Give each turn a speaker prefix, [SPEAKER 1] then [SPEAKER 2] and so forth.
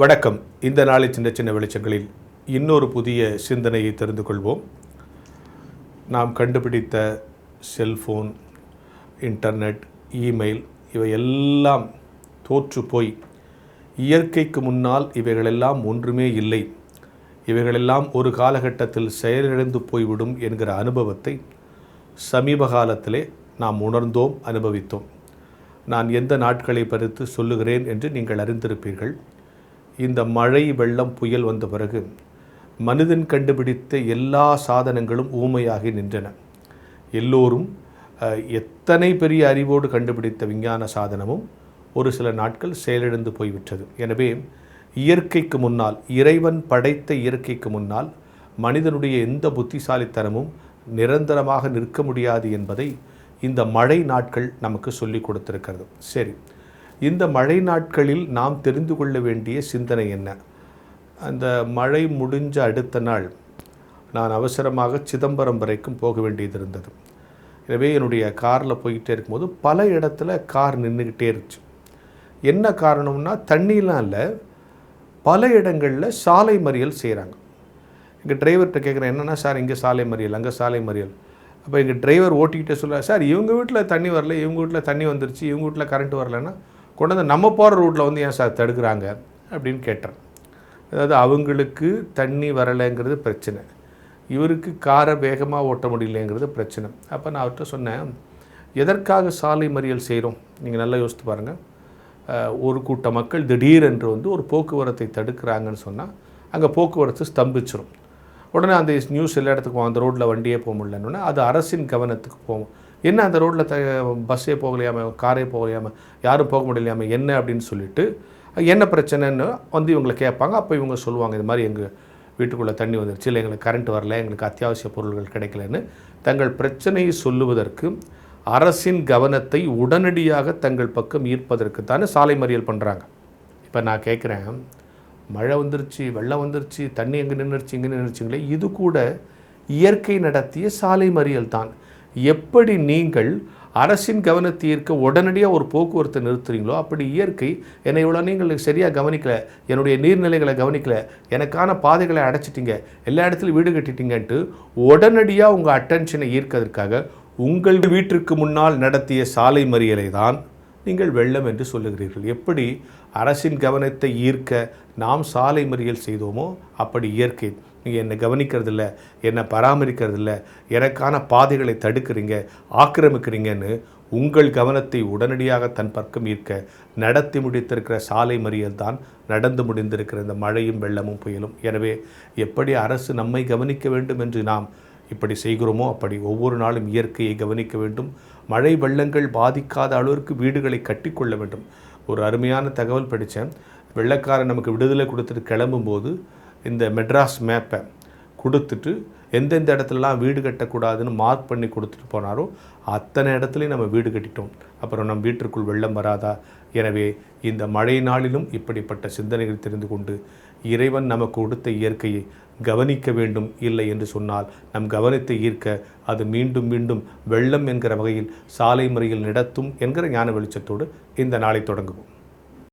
[SPEAKER 1] வணக்கம். இந்த நாளை சின்ன சின்ன வெளிச்சங்களில் இன்னொரு புதிய சிந்தனையை தெரிந்து கொள்வோம். நாம் கண்டுபிடித்த செல்ஃபோன், இன்டர்நெட், இமெயில் இவையெல்லாம் தோற்று போய் இயற்கைக்கு முன்னால் இவைகளெல்லாம் ஒன்றுமே இல்லை, இவைகளெல்லாம் ஒரு காலகட்டத்தில் செயலிழந்து போய்விடும் என்கிற அனுபவத்தை சமீப காலத்திலே நாம் உணர்ந்தோம், அனுபவித்தோம். நான் எந்த நாட்களை பறித்து சொல்லுகிறேன் என்று நீங்கள் அறிந்திருப்பீர்கள். இந்த மழை, வெள்ளம், புயல் வந்த பிறகு மனிதன் கண்டுபிடித்த எல்லா சாதனங்களும் ஊமையாகி நின்றன. எல்லோரும் எத்தனை பெரிய அறிவோடு கண்டுபிடித்த விஞ்ஞான சாதனமும் ஒரு சில நாட்கள் செயலிழந்து போய்விட்டது. எனவே இயற்கைக்கு முன்னால், இறைவன் படைத்த இயற்கைக்கு முன்னால் மனிதனுடைய எந்த புத்திசாலித்தனமும் நிரந்தரமாக நிற்க முடியாது என்பதை இந்த மழை நாட்கள் நமக்கு சொல்லிக் கொடுத்திருக்கிறது. சரி, இந்த மழை நாட்களில் நாம் தெரிந்து கொள்ள வேண்டிய சிந்தனை என்ன? அந்த மழை முடிஞ்ச அடுத்த நாள் நான் அவசரமாக சிதம்பரம் வரைக்கும் போக வேண்டியது இருந்தது. எனவே என்னுடைய காரில் போய்கிட்டே இருக்கும்போது பல இடத்துல கார் நின்றுக்கிட்டே இருந்துச்சு. என்ன காரணம்னா, தண்ணிலாம் இல்லை, பல இடங்களில் சாலை மறியல் செய்கிறாங்க. எங்கள் டிரைவர்கிட்ட கேட்குறேன், என்னென்னா சார் இங்கே சாலை மறியல், அங்கே சாலை மறியல். அப்போ எங்கள் டிரைவர் ஓட்டிக்கிட்டே சொல்கிறார், சார் இவங்க வீட்டில் தண்ணி வரல, இவங்க வீட்டில் தண்ணி வந்துருச்சு, இவங்க வீட்டில் கரண்ட் வரலன்னா கொண்டு வந்து நம்ம போகிற ரூட்டில் வந்து ஏன் சார் தடுக்கிறாங்க அப்படின்னு கேட்டேன். அதாவது அவங்களுக்கு தண்ணி வரலைங்கிறது பிரச்சனை, இவருக்கு காரை வேகமாக ஓட்ட முடியலைங்கிறது பிரச்சனை. அப்போ நான் அவர்கிட்ட சொன்னேன், எதற்காக சாலை மறியல் செய்கிறோம் நீங்கள் நல்லா யோசித்து பாருங்கள். ஒரு கூட்ட மக்கள் திடீரென்று வந்து ஒரு போக்குவரத்தை தடுக்கிறாங்கன்னு சொன்னால் அங்கே போக்குவரத்து ஸ்தம்பிச்சிடும். உடனே அந்த நியூஸ் எல்லா இடத்துக்கும் அந்த ரோட்டில் வண்டியே போக முடியலன்னு அது அரசின் கவனத்துக்கு போகும். என்ன அந்த ரோட்டில் பஸ்ஸே போகலையாமல், காரே போகலையாமல், யாரும் போக முடியலையாமல், என்ன அப்படின்னு சொல்லிட்டு என்ன பிரச்சனைன்னு வந்து இவங்களை கேட்பாங்க. அப்போ இவங்க சொல்லுவாங்க, இது மாதிரி எங்கள் வீட்டுக்குள்ளே தண்ணி வந்துருச்சு, இல்லை எங்களுக்கு கரண்ட் வரல, எங்களுக்கு அத்தியாவசிய பொருள்கள் கிடைக்கலன்னு தங்கள் பிரச்சனையை சொல்லுவதற்கு, அரசின் கவனத்தை உடனடியாக தங்கள் பக்கம் ஈர்ப்பதற்கு தானே சாலை மறியல் பண்ணுறாங்க. இப்போ நான் கேட்குறேன், மழை வந்துருச்சு, வெள்ளம் வந்துருச்சு, தண்ணி எங்கே நின்றுச்சு, இங்கே நின்றுச்சுங்களே, இது கூட இயற்கை நடத்திய சாலை மறியல் தான். எப்படி நீங்கள் அரசின் கவனத்தை ஈர்க்க உடனடியாக ஒரு போக்குவரத்தை நிறுத்துறீங்களோ, அப்படி இயற்கை என்னை இவ்வளோ நீங்கள் சரியாக கவனிக்கலை, என்னுடைய நீர்நிலைகளை கவனிக்கலை, எனக்கான பாதைகளை அடைச்சிட்டிங்க, எல்லா இடத்துலையும் வீடு கட்டிட்டீங்கன்ட்டு உடனடியாக உங்கள் அட்டென்ஷனை ஈர்க்கிறதுக்காக உங்கள் வீட்டிற்கு முன்னால் நடத்திய சாலை மறியலை தான் நீங்கள் வெள்ளம் என்று சொல்லுகிறீர்கள். எப்படி அரசின் கவனத்தை ஈர்க்க நாம் சாலை மறியல் செய்தோமோ, அப்படி இயற்கை நீங்கள் என்னை கவனிக்கிறதில்ல, என்னை பராமரிக்கிறதில்ல, எனக்கான பாதைகளை தடுக்கிறீங்க, ஆக்கிரமிக்கிறீங்கன்னு உங்கள் கவனத்தை உடனடியாக தன் பக்கம் ஈர்க்க நடத்தி முடித்திருக்கிற சாலை மறியல் தான் நடந்து முடிந்திருக்கிற இந்த மழையும் வெள்ளமும் புயலும். எனவே எப்படி அரசு நம்மை கவனிக்க வேண்டும் என்று நாம் இப்படி செய்கிறோமோ, அப்படி ஒவ்வொரு நாளும் இயற்கையை கவனிக்க வேண்டும். மழை வெள்ளங்கள் பாதிக்காத அளவிற்கு வீடுகளை கட்டிக்கொள்ள வேண்டும். ஒரு அருமையான தகவல் படித்தேன். வெள்ளக்காரன் நமக்கு விடுதலை கொடுத்துட்டு கிளம்பும்போது இந்த மெட்ராஸ் மேப்பை கொடுத்துட்டு எந்தெந்த இடத்துலலாம் வீடு கட்டக்கூடாதுன்னு மார்க் பண்ணி கொடுத்துட்டு போனாரோ அத்தனை இடத்துலையும் நம்ம வீடு கட்டிட்டோம். அப்புறம் நம் வீட்டிற்குள் வெள்ளம் வராதா? எனவே இந்த மழை நாளிலும் இப்படிப்பட்ட சிந்தனைகள் தெரிந்து கொண்டு இறைவன் நமக்கு கொடுத்த இயற்கையை கவனிக்க வேண்டும். இல்லை என்று சொன்னால் நம் கவனத்தை ஈர்க்க அது மீண்டும் மீண்டும் வெள்ளம் என்கிற வகையில் சாலை மறியல் நடத்தும் என்கிற ஞான வெளிச்சத்தோடு இந்த நாளை தொடங்குவோம்.